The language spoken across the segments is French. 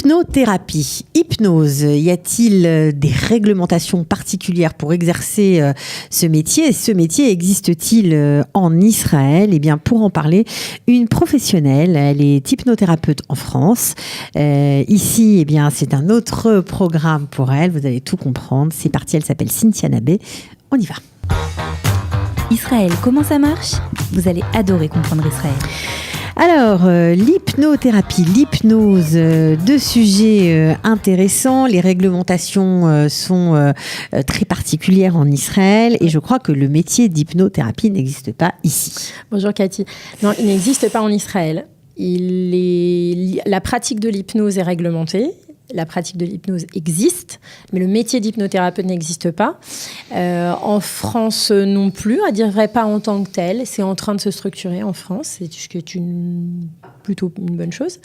L'hypnothérapie. Hypnose, y a-t-il des réglementations particulières pour exercer ce métier ? Ce métier existe-t-il en Israël ? Eh bien, pour en parler, une professionnelle, elle est hypnothérapeute en France. Ici, eh bien, c'est un autre programme pour elle. Vous allez tout comprendre. C'est parti, elle s'appelle Cynthia Nabé. On y va. Israël, comment ça marche ? Vous allez adorer comprendre Israël. Alors, l'hypnothérapie, l'hypnose, deux sujets intéressants. Les réglementations sont très particulières en Israël et je crois que le métier d'hypnothérapie n'existe pas ici. Bonjour Cathy. Non, il n'existe pas en Israël. La pratique de l'hypnose est réglementée. La pratique de l'hypnose existe, mais le métier d'hypnothérapeute n'existe pas. En France non plus, à dire vrai, pas en tant que tel. C'est en train de se structurer en France, c'est ce qui est plutôt une bonne chose.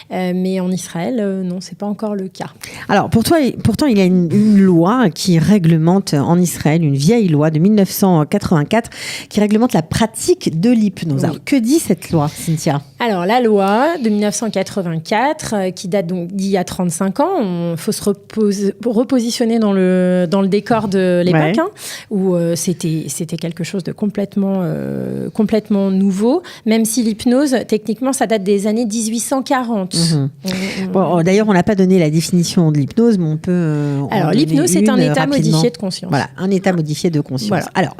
Mais en Israël, non, c'est pas encore le cas. Alors, pourtant, il y a une loi qui réglemente en Israël, une vieille loi de 1984, qui réglemente la pratique de l'hypnose. Oui. Alors, que dit cette loi, Cynthia ? Alors, la loi de 1984, qui date donc d'il y a 35 ans, il faut se repositionner dans le décor de l'époque, ouais. Où c'était quelque chose de complètement nouveau, même si l'hypnose, techniquement, ça date des années 1840. Bon, d'ailleurs, on n'a pas donné la définition de l'hypnose, mais on peut... Alors, l'hypnose, c'est un état modifié de conscience. Voilà, un état modifié de conscience. Voilà. Alors,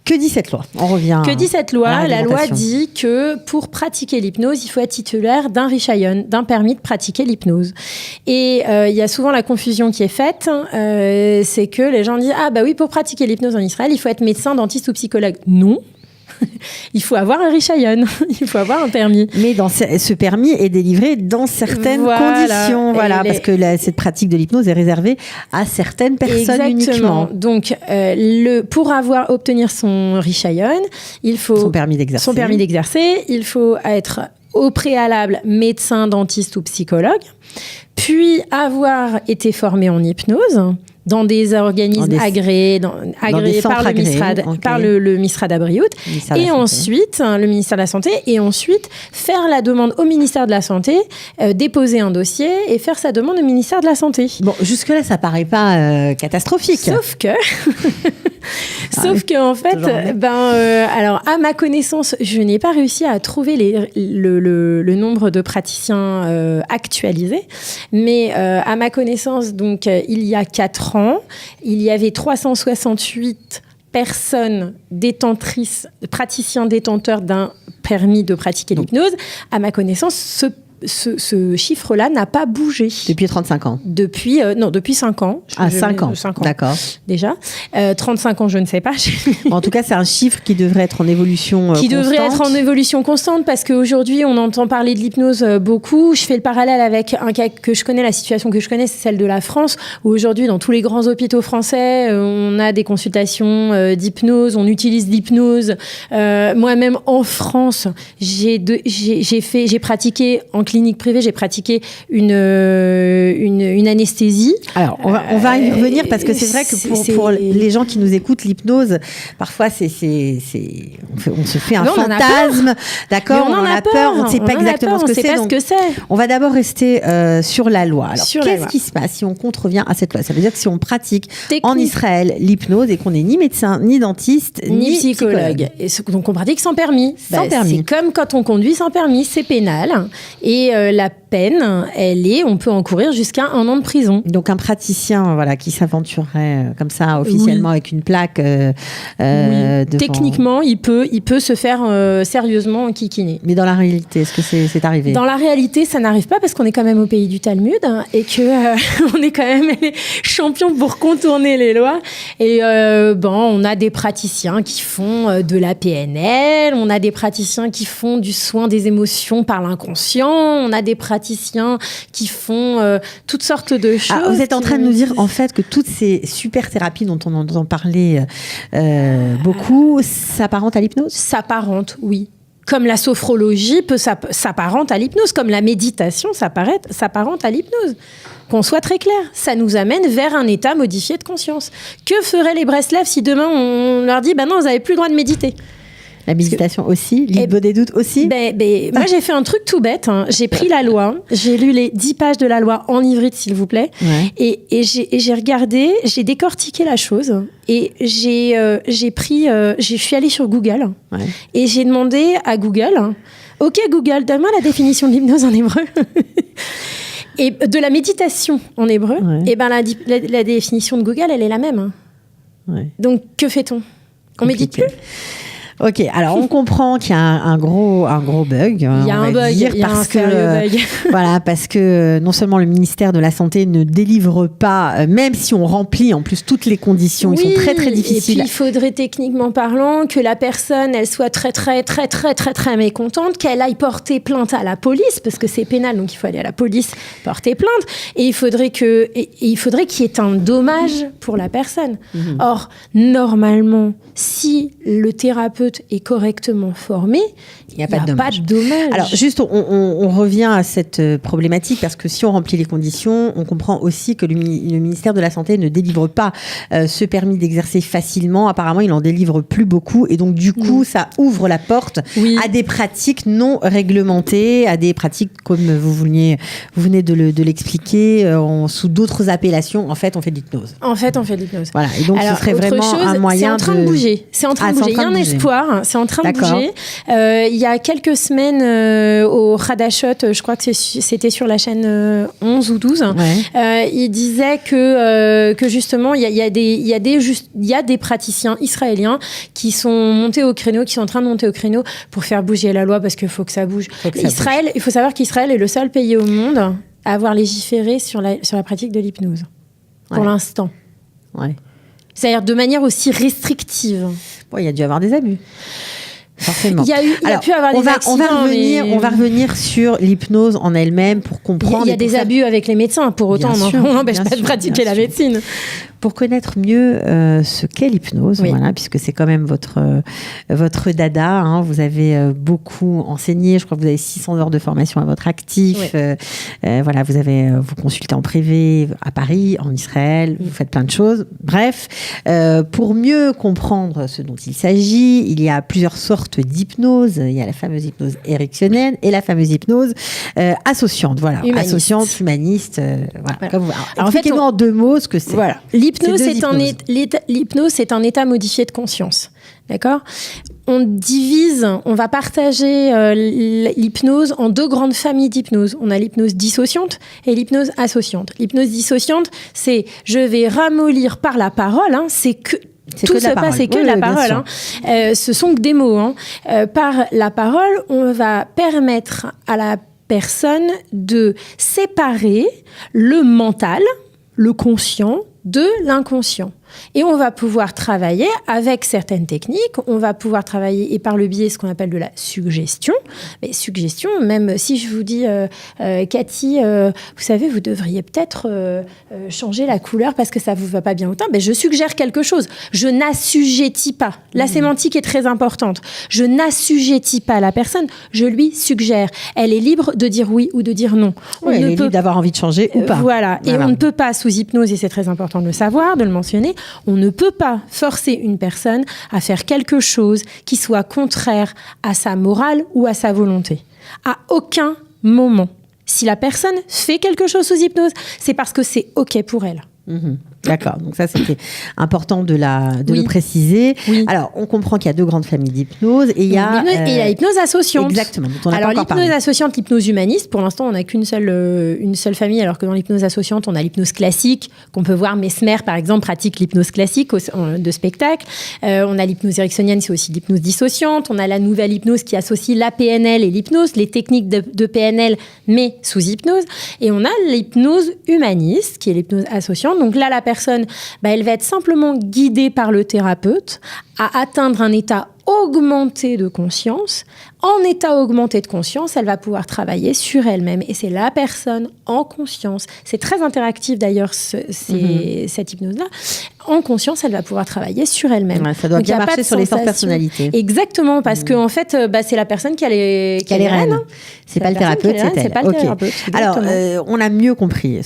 que dit cette loi ? On revient. Que dit cette loi ? La loi dit que pour pratiquer l'hypnose, il faut être titulaire d'un Rishayon, d'un permis de pratiquer l'hypnose. Et il y a souvent la confusion qui est faite, c'est que les gens disent « Ah bah oui, pour pratiquer l'hypnose en Israël, il faut être médecin, dentiste ou psychologue. » Non. Il faut avoir un Rishayon, il faut avoir un permis. Mais ce permis est délivré dans certaines conditions, parce que cette pratique de l'hypnose est réservée à certaines personnes. Exactement. Uniquement. Donc, pour obtenir son Rishayon, il faut son permis d'exercer. Il faut être au préalable médecin, dentiste ou psychologue, puis avoir été formé en hypnose dans des organismes agréés par le Misrad Abriout, et ensuite le ministère de la Santé, et ensuite faire la demande au ministère de la Santé, déposer un dossier et faire sa demande au ministère de la Santé. Bon, jusque-là, ça paraît pas catastrophique. Sauf que... en fait, alors à ma connaissance, je n'ai pas réussi à trouver le nombre de praticiens actualisés, mais à ma connaissance, donc il y a 4 ans, il y avait 368 personnes praticiens détenteurs d'un permis de pratiquer l'hypnose. À ma connaissance, ce chiffre-là n'a pas bougé. Depuis 35 ans Depuis 5 ans. 5 ans, d'accord. Déjà. 35 ans, je ne sais pas. En tout cas, c'est un chiffre qui devrait être en évolution constante. Qui devrait être en évolution constante, parce qu'aujourd'hui, on entend parler de l'hypnose beaucoup. Je fais le parallèle avec un cas que je connais, la situation que je connais, c'est celle de la France, où aujourd'hui, dans tous les grands hôpitaux français, on a des consultations d'hypnose, on utilise l'hypnose. Moi-même, en France, j'ai pratiqué en clinique privée, j'ai pratiqué une anesthésie. Alors, on va y revenir, parce que c'est vrai que pour les gens qui nous écoutent, l'hypnose, parfois, on se fait un fantasme. D'accord, on en a peur. On ne sait pas exactement ce que c'est. On va d'abord rester sur la loi. Alors, qu'est-ce qui se passe si on contrevient à cette loi ? Ça veut dire que si on pratique en Israël l'hypnose et qu'on n'est ni médecin, ni dentiste, ni psychologue. Donc, on pratique sans permis. C'est comme quand on conduit sans permis, c'est pénal. Et la peine, on peut encourir jusqu'à 1 an de prison. Donc un praticien, qui s'aventurerait comme ça officiellement avec une plaque. Techniquement, il peut se faire sérieusement enquiquiner. Mais dans la réalité, est-ce que c'est arrivé ? Dans la réalité, ça n'arrive pas, parce qu'on est quand même au pays du Talmud, et que on est quand même les champions pour contourner les lois. Et on a des praticiens qui font de la PNL, on a des praticiens qui font du soin des émotions par l'inconscient, on a des praticiens qui font toutes sortes de choses. Vous êtes en train de nous dire, en fait, que toutes ces super thérapies dont on entend parler beaucoup s'apparentent à l'hypnose ? S'apparentent, oui. Comme la sophrologie s'apparente à l'hypnose, comme la méditation s'apparente à l'hypnose. Qu'on soit très clair, ça nous amène vers un état modifié de conscience. Que feraient les Breslev si demain on leur dit « non, vous n'avez plus le droit de méditer » ? La méditation aussi, libre des doutes aussi. Moi, j'ai fait un truc tout bête. Hein. J'ai pris la loi, j'ai lu les 10 pages de la loi en ivrite, s'il vous plaît, et j'ai regardé, j'ai décortiqué la chose, et je suis allée sur Google, et j'ai demandé à Google, OK Google, donne-moi la définition de l'hypnose en hébreu. Et de la méditation en hébreu, et la définition de Google, elle est la même. Donc, que fait-on ? On médite plus ? Ok, alors on comprend qu'il y a un gros bug. Il y a un bug, il y a un sérieux bug. Voilà, parce que non seulement le ministère de la Santé ne délivre pas, même si on remplit en plus toutes les conditions, ils sont très très difficiles. Et puis il faudrait techniquement parlant que la personne, elle soit très très très très très très mécontente, qu'elle aille porter plainte à la police, parce que c'est pénal, donc il faut aller à la police porter plainte. Et il faudrait qu'il y ait un dommage pour la personne. Or, normalement, si le thérapeute est correctement formé, il n'y a pas de dommage. Alors juste, on revient à cette problématique parce que si on remplit les conditions, on comprend aussi que le ministère de la Santé ne délivre pas ce permis d'exercer facilement. Apparemment, il en délivre plus beaucoup et donc du coup, ça ouvre la porte à des pratiques non réglementées, à des pratiques comme vous venez de l'expliquer, sous d'autres appellations. En fait, on fait de l'hypnose. Voilà. Et donc, ce serait vraiment un moyen C'est en train de bouger. Il y a un espoir. C'est en train de bouger. Il y a quelques semaines au Hadashot, je crois que c'était sur la chaîne 11 ou 12, il disait que justement il y a des praticiens israéliens qui sont montés au créneau, qui sont en train de monter au créneau pour faire bouger la loi parce qu'il faut que ça bouge. Il faut savoir qu'Israël est le seul pays au monde à avoir légiféré sur la pratique de l'hypnose pour l'instant. C'est-à-dire de manière aussi restrictive. Il y a dû y avoir des abus. Forcément. Il y a pu avoir des accidents. On va revenir sur l'hypnose en elle-même pour comprendre. Il y a des abus avec les médecins. Pour autant, on n'empêche pas de pratiquer la médecine. Pour connaître mieux ce qu'est l'hypnose, voilà, puisque c'est quand même votre dada, hein, vous avez beaucoup enseigné, je crois que vous avez 600 heures de formation à votre actif, voilà, vous consultez en privé à Paris, en Israël, vous faites plein de choses. Bref, pour mieux comprendre ce dont il s'agit, il y a plusieurs sortes d'hypnose. Il y a la fameuse hypnose ericksonienne et la fameuse hypnose associante, voilà, associante, humaniste, voilà. Alors, expliquez-nous en 2 mots ce que c'est. Voilà. L'hypnose, c'est un état modifié de conscience. D'accord ? On va partager l'hypnose en 2 grandes familles d'hypnose. On a l'hypnose dissociante et l'hypnose associante. L'hypnose dissociante, c'est je vais ramollir par la parole, hein, c'est que la parole. Hein. Ce sont que des mots. Hein. Par la parole, on va permettre à la personne de séparer le mental, le conscient, de l'inconscient. Et on va pouvoir travailler avec certaines techniques, on va pouvoir travailler et par le biais de ce qu'on appelle de la suggestion. Mais suggestion, même si je vous dis, Cathy, vous savez, vous devriez peut-être changer la couleur parce que ça vous va pas bien au teint, je suggère quelque chose. Je n'assujettis pas. La sémantique est très importante. Je n'assujettis pas la personne, je lui suggère. Elle est libre de dire oui ou de dire non. Elle est libre d'avoir envie de changer ou pas. Voilà. Et on ne peut pas, sous hypnose, et c'est très important de le savoir, de le mentionner, on ne peut pas forcer une personne à faire quelque chose qui soit contraire à sa morale ou à sa volonté. À aucun moment. Si la personne fait quelque chose sous hypnose, c'est parce que c'est OK pour elle. D'accord, donc ça c'était important de le préciser. Alors on comprend qu'il y a 2 grandes familles d'hypnose et il y a l'hypnose associante. Exactement. Alors l'hypnose associante, l'hypnose humaniste, pour l'instant on n'a qu'une seule famille, alors que dans l'hypnose associante on a l'hypnose classique qu'on peut voir. Mesmer par exemple pratique l'hypnose classique de spectacle. On a l'hypnose ericksonienne, c'est aussi l'hypnose dissociante. On a la nouvelle hypnose qui associe la PNL et l'hypnose, les techniques de PNL mais sous hypnose. Et on a l'hypnose humaniste qui est l'hypnose associante. Donc là la personne, elle va être simplement guidée par le thérapeute à atteindre un état augmenté de conscience. En état augmenté de conscience, elle va pouvoir travailler sur elle-même. Et c'est la personne en conscience. C'est très interactif d'ailleurs, cette hypnose-là. En conscience, elle va pouvoir travailler sur elle-même. Ça doit bien marcher sur les fortes personnalités. Exactement, parce qu'en fait, c'est la personne qui a les rênes. Hein. C'est pas le thérapeute, c'est elle. C'est pas le thérapeute. Alors, on a mieux compris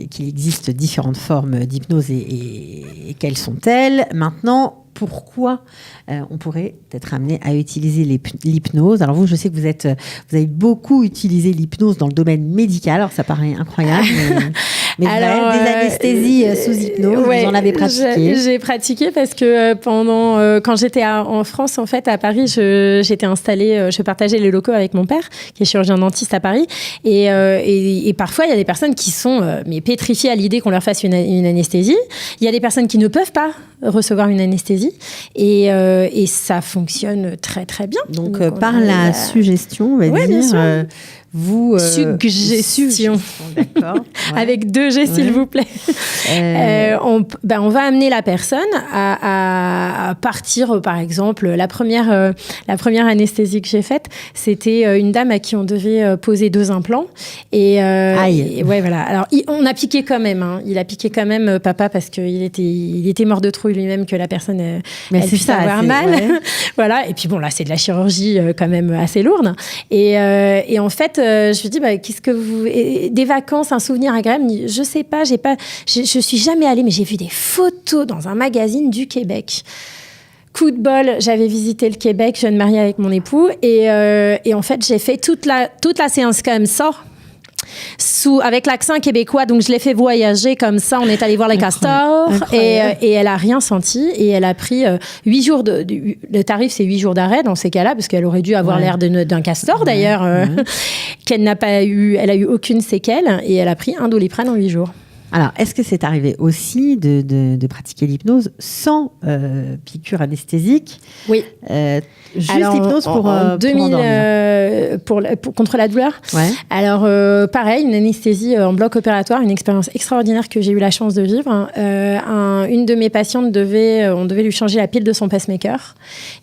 qu'il existe différentes formes d'hypnose et quelles sont-elles. Maintenant, pourquoi on pourrait être amené à utiliser l'hypnose. Alors vous, je sais que vous avez beaucoup utilisé l'hypnose dans le domaine médical. Alors ça paraît incroyable, mais alors, des anesthésies sous hypnose, vous en avez pratiqué? J'ai pratiqué parce que quand j'étais en France, en fait, à Paris, j'étais installée, je partageais les locaux avec mon père, qui est chirurgien dentiste à Paris, et parfois il y a des personnes qui sont pétrifiées à l'idée qu'on leur fasse une anesthésie. Il y a des personnes qui ne peuvent pas recevoir une anesthésie, et ça fonctionne très très bien. Donc par la suggestion, on va dire. Suggestion. D'accord. Ouais. Avec 2 G, s'il vous plaît. On va amener la personne à partir, par exemple, la première anesthésie que j'ai faite, c'était une dame à qui on devait poser 2 implants. Aïe. Ouais, voilà. Alors, on a piqué quand même. Hein. Il a piqué quand même papa parce qu'il était mort de trouille lui-même que la personne elle puisse avoir mal. Ouais. Voilà. Et puis bon, là, c'est de la chirurgie quand même assez lourde. Et en fait, je lui dis, qu'est-ce que des vacances, un souvenir agréable? Je sais pas, je suis jamais allée, mais j'ai vu des photos dans un magazine du Québec. Coup de bol, j'avais visité le Québec, jeune mariée avec mon époux, et en fait, j'ai fait toute la séance comme ça. Avec l'accent québécois, donc je l'ai fait voyager comme ça. On est allé voir les castors et elle a rien senti, et elle a pris 8 jours le tarif, c'est 8 jours d'arrêt dans ces cas-là, parce qu'elle aurait dû avoir l'air d'un castor d'ailleurs, qu'elle n'a pas eu, elle a eu aucune séquelle, et elle a pris un Doliprane en 8 jours. Alors, est-ce que c'est arrivé aussi de pratiquer l'hypnose sans piqûre anesthésique? Oui. Juste l'hypnose pour endormir. Contre la douleur. Ouais. Alors, pareil, une anesthésie en bloc opératoire, une expérience extraordinaire que j'ai eu la chance de vivre. Une de mes patientes on devait lui changer la pile de son pacemaker,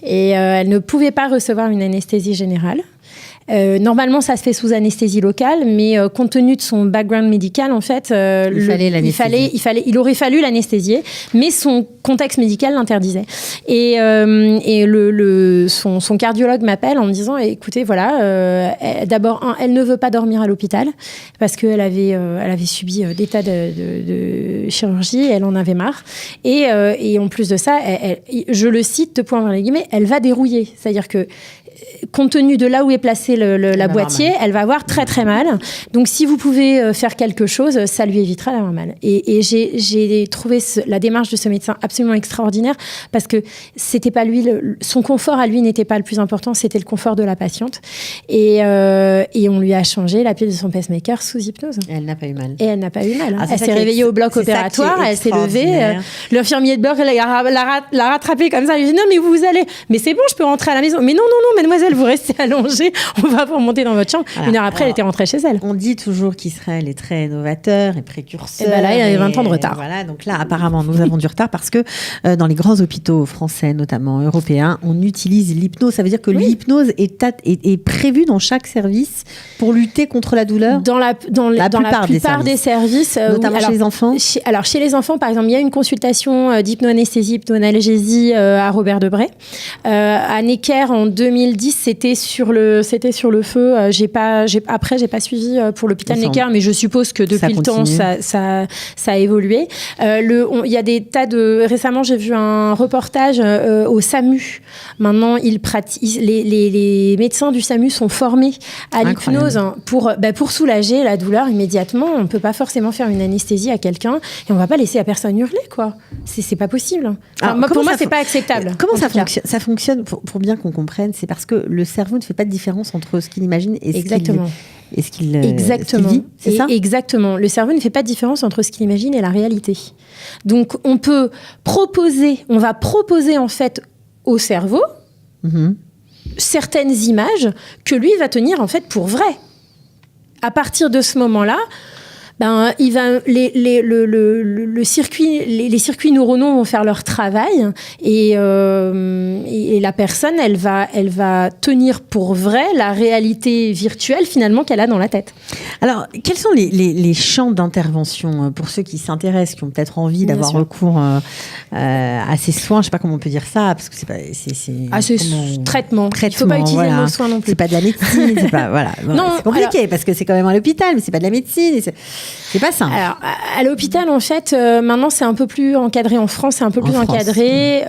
et elle ne pouvait pas recevoir une anesthésie générale. Normalement, ça se fait sous anesthésie locale, mais compte tenu de son background médical, en fait, il aurait fallu l'anesthésier, mais son contexte médical l'interdisait. Et son cardiologue m'appelle en me disant, écoutez, voilà, d'abord, elle ne veut pas dormir à l'hôpital parce qu'elle avait subi des tas de chirurgie, elle en avait marre. Et en plus de ça, je le cite, de point vers les guillemets, elle va dérouiller. C'est-à-dire que compte tenu de là où est placé la boîtier, elle va avoir très très mal. Donc si vous pouvez faire quelque chose, ça lui évitera d'avoir mal. Et j'ai trouvé la démarche de ce médecin absolument extraordinaire, parce que c'était pas lui, son confort à lui n'était pas le plus important, c'était le confort de la patiente. Et on lui a changé la pile de son pacemaker sous hypnose. Et elle n'a pas eu mal. Elle s'est réveillée au bloc opératoire, elle s'est levée. L'infirmier de bloc l'a rattrapée comme ça. Elle lui dit, non mais vous allez, mais c'est bon, je peux rentrer à la maison. Mais non, mademoiselle, vous restez allongée, on va vous remonter dans votre chambre. Voilà. 1 heure après, elle était rentrée chez elle. On dit toujours qu'Israël est très novateur et précurseur. Et là, il y avait 20 ans de retard. Voilà, donc là, apparemment, nous avons du retard, parce que dans les grands hôpitaux français, notamment européens, on utilise l'hypnose. Ça veut dire que l'hypnose est prévue dans chaque service pour lutter contre la douleur. Dans la plupart des services. Notamment chez les enfants. Chez les enfants, par exemple, il y a une consultation d'hypnoanesthésie, hypnoanalgésie à Robert Debré. À Necker, en 2010, c'était sur le feu. J'ai pas suivi pour l'hôpital Necker, mais je suppose que depuis le temps, ça a évolué. Il y a des tas de... Récemment, j'ai vu un reportage au SAMU. Maintenant, les médecins du SAMU sont formés à l'hypnose pour soulager la douleur immédiatement. On ne peut pas forcément faire une anesthésie à quelqu'un et on ne va pas laisser la personne hurler, quoi. C'est pas possible. Pour moi, c'est pas acceptable. Comment ça fonctionne pour bien qu'on comprenne? C'est parce que le cerveau ne fait pas de différence entre ce qu'il imagine et ce qu'il vit, c'est ça? Exactement. Le cerveau ne fait pas de différence entre ce qu'il imagine et la réalité. Donc, on va proposer en fait au cerveau certaines images que lui va tenir en fait pour vraies. À partir de ce moment-là, les circuits neuronaux vont faire leur travail, et la personne, elle va tenir pour vrai la réalité virtuelle finalement qu'elle a dans la tête. Alors, quels sont les champs d'intervention pour ceux qui s'intéressent, qui ont peut-être envie d'avoir recours à ces soins? Je ne sais pas comment on peut dire ça, parce que c'est traitement. Il ne faut pas utiliser le mot soin non plus. C'est pas de la médecine, c'est pas voilà. Non, c'est compliqué parce que c'est quand même à l'hôpital, mais c'est pas de la médecine. C'est pas simple. Alors, à l'hôpital, en fait, maintenant, c'est un peu plus encadré. En France, c'est un peu plus encadré.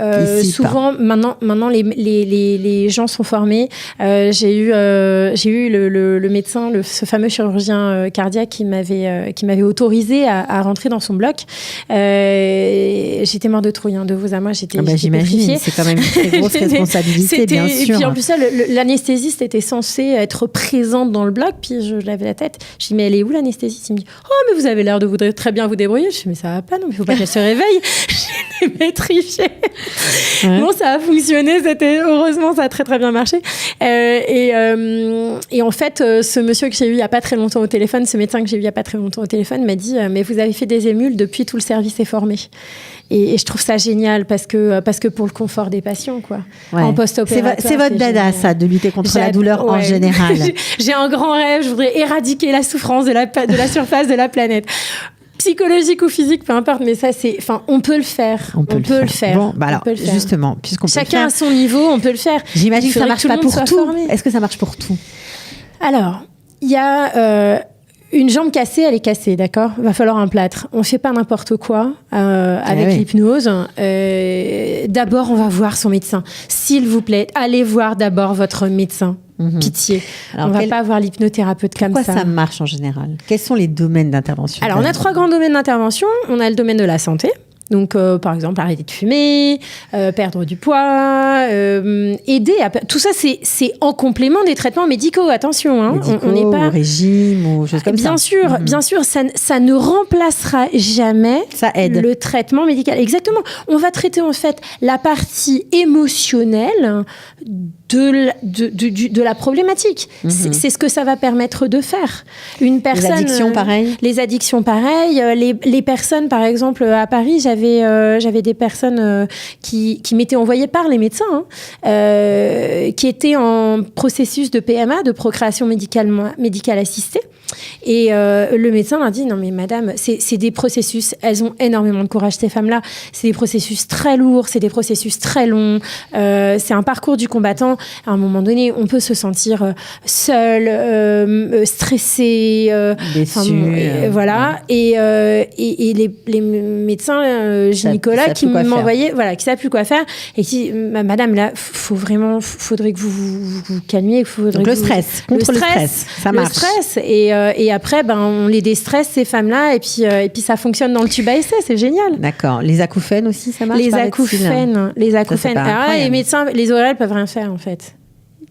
Souvent, maintenant, les gens sont formés. J'ai eu le médecin, ce fameux chirurgien cardiaque qui m'avait autorisé à rentrer dans son bloc. J'étais mort de trouille, de vous à moi. J'étais j'imagine, pétrifiée. c'est quand même une très grosse responsabilité, bien sûr. Et puis en plus, ça, l'anesthésiste était censée être présente dans le bloc. Puis je lève la tête. Je dis, mais elle est où l'anesthésiste? Il me dit, oh, mais vous avez l'air de très bien vous débrouiller. Je dis, mais ça va pas, non, mais il faut pas qu'elle se réveille. J'étais pétrifiée. Ouais. Bon, ça a fonctionné. Heureusement, ça a très très bien marché. Et en fait, ce monsieur que j'ai eu il y a pas très longtemps au téléphone, ce médecin que j'ai eu il y a pas très longtemps au téléphone m'a dit, mais vous avez fait des émules, depuis tout le service est formé. Et je trouve ça génial parce que pour le confort des patients, quoi. Ouais. En post-opératoire. C'est votre dada, ça, de lutter contre la douleur en général. J'ai un grand rêve, je voudrais éradiquer la souffrance de la surface de la planète. Psychologique ou physique, peu importe, mais ça, on peut le faire. On peut le faire. Bon, bah alors, justement, puisqu'on peut le faire. Chacun à son niveau, on peut le faire. J'imagine que ça marche pas pour tout. Est-ce que ça marche pour tout? Alors, il y a une jambe cassée, elle est cassée, d'accord? Va falloir un plâtre. On fait pas n'importe quoi avec l'hypnose. D'abord, on va voir son médecin. S'il vous plaît, allez voir d'abord votre médecin. Pitié. Alors, on va pas avoir l'hypnothérapeute comme ça. Pourquoi ça marche en général? Quels sont les domaines d'intervention? Alors, on a 3 grands domaines d'intervention. On a le domaine de la santé. Donc, par exemple, arrêter de fumer, perdre du poids, aider à... Tout ça, c'est en complément des traitements médicaux. Attention, on n'est pas... au régime ou choses comme ça. Bien sûr, ça ne remplacera jamais le traitement médical. Exactement. On va traiter, en fait, la partie émotionnelle de la problématique. C'est ce que ça va permettre de faire. Une personne, les addictions, pareil. Les addictions, pareil. Les personnes, par exemple, à Paris, j'avais des personnes qui m'étaient envoyées par les médecins, qui étaient en processus de PMA, de procréation médicale assistée. Et le médecin leur dit, non mais madame, c'est des processus, elles ont énormément de courage, ces femmes-là. C'est des processus très lourds, c'est des processus très longs. C'est un parcours du combattant. À un moment donné, on peut se sentir seul, stressé, voilà. Et les médecins gynécologues qui m'envoyaient, voilà, qui savent plus quoi faire et qui, madame, là, faudrait que vous calmiez. Donc le stress, contre le stress, ça marche. Le stress et après, on les déstresse ces femmes-là et puis ça fonctionne dans le tube à essai, c'est génial. D'accord. Les acouphènes aussi, ça marche. Les acouphènes. Alors les médecins, les ORL peuvent rien faire en fait.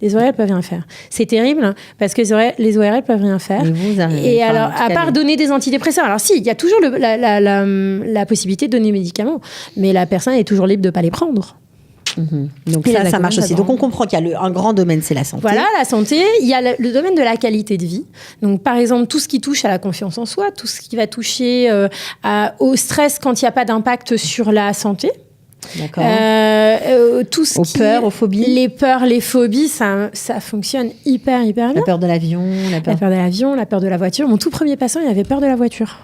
Les ORL peuvent rien faire. C'est terrible parce que les ORL peuvent rien faire. Et alors, à part donner des antidépresseurs, alors si, il y a toujours la possibilité de donner des médicaments, mais la personne est toujours libre de pas les prendre. Donc ça marche aussi. Donc on comprend qu'il y a un grand domaine, c'est la santé. Voilà, la santé. Il y a le domaine de la qualité de vie. Donc par exemple, tout ce qui touche à la confiance en soi, tout ce qui va toucher au stress quand il n'y a pas d'impact sur la santé. D'accord. Tout ce aux peurs, aux phobies. Les peurs, les phobies, ça fonctionne hyper bien. La peur de l'avion, la peur de la voiture. Mon tout premier patient, il avait peur de la voiture.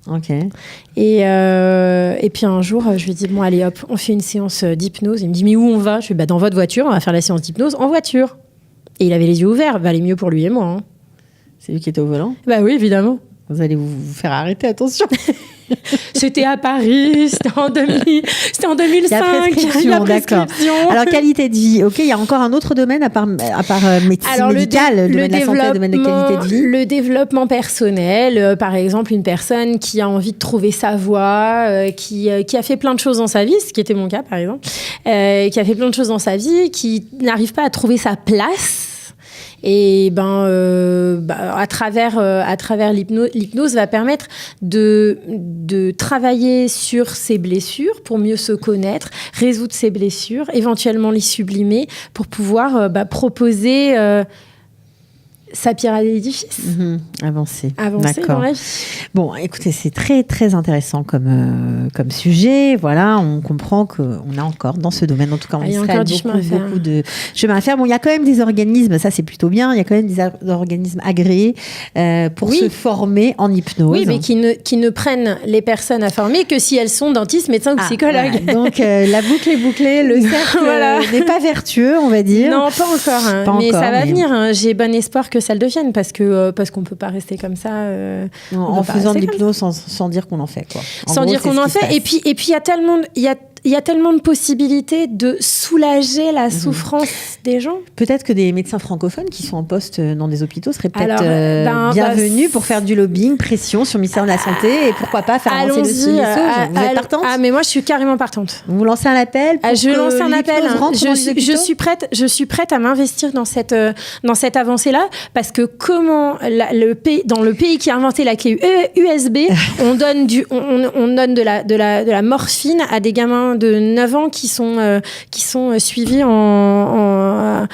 Ok. Et puis un jour, je lui ai dit, bon, allez hop, on fait une séance d'hypnose. Il me dit, mais où on va? Je lui ai dit, dans votre voiture, on va faire la séance d'hypnose en voiture. Et il avait les yeux ouverts, valait mieux pour lui et moi. C'est lui qui était au volant? Bah oui, évidemment. Vous allez vous faire arrêter, attention. C'était à Paris, c'était en 2005. Il y a prescription, d'accord. Alors, qualité de vie, ok. Il y a encore un autre domaine à part médecine médicale, le domaine de la santé, le domaine de qualité de vie. Le développement personnel, par exemple, une personne qui a envie de trouver sa voie, qui a fait plein de choses dans sa vie, ce qui était mon cas, par exemple, qui a fait plein de choses dans sa vie, qui n'arrive pas à trouver sa place. Et à travers l'hypnose va permettre de travailler sur ses blessures pour mieux se connaître, résoudre ses blessures, éventuellement les sublimer pour pouvoir proposer sa pierre à l'édifice. Avancer dans la vie. Bon, écoutez, c'est très très intéressant comme sujet. Voilà, on comprend qu'on a encore dans ce domaine, en tout cas en Israël, beaucoup de chemin à faire. Bon, il y a quand même des organismes, ça c'est plutôt bien. Il y a quand même des organismes agréés pour se former en hypnose. Oui, mais qui ne prennent les personnes à former que si elles sont dentistes, médecins ou psychologues. Voilà. Donc la boucle est bouclée, le cercle n'est pas vertueux, on va dire. Non, pas encore. Ça va venir. J'ai bon espoir que ça le devienne, parce qu'on peut pas rester comme ça. En faisant de l'hypnose sans dire qu'on en fait, quoi. Sans dire qu'on en fait. Et puis il y a tellement de possibilités de soulager la souffrance des gens. Peut-être que des médecins francophones qui sont en poste dans des hôpitaux seraient peut-être bienvenus pour faire du lobbying, pression sur le ministère de la Santé et pourquoi pas faire avancer le dossier. Vous êtes partante ? Mais moi, je suis carrément partante. Vous lancez un appel pour Je lance un appel. Je Je suis prête à m'investir dans cette avancée-là, parce que dans le pays qui a inventé la clé USB, on donne de la morphine à des gamins de 9 ans qui sont suivis en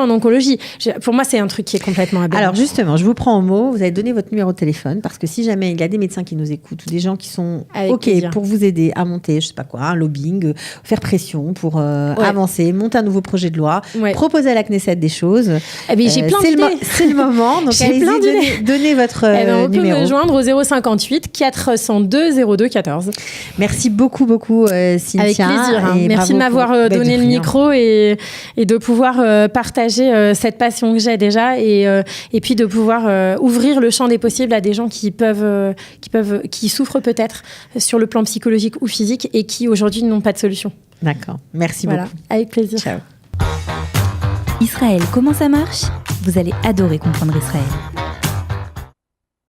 oncologie. Pour moi, c'est un truc qui est complètement aberrant. Alors justement, je vous prends au mot. Vous avez donné votre numéro de téléphone, parce que si jamais il y a des médecins qui nous écoutent ou des gens qui sont plaisir. Pour vous aider à monter, je sais pas quoi, un lobbying, faire pression pour avancer, monter un nouveau projet de loi, proposer à la Knesset des choses. J'ai plein d'idées. C'est le moment. Donc allez-y, donnez votre on numéro. peut me joindre au 058 402 02 14. Merci beaucoup, Cynthia. Avec plaisir. Et merci de m'avoir donné le micro et de pouvoir partager cette passion que j'ai déjà, et puis de pouvoir ouvrir le champ des possibles à des gens qui souffrent peut-être sur le plan psychologique ou physique et qui aujourd'hui n'ont pas de solution. D'accord. Merci beaucoup. Avec plaisir. Ciao. Israël, comment ça marche ? Vous allez adorer comprendre Israël.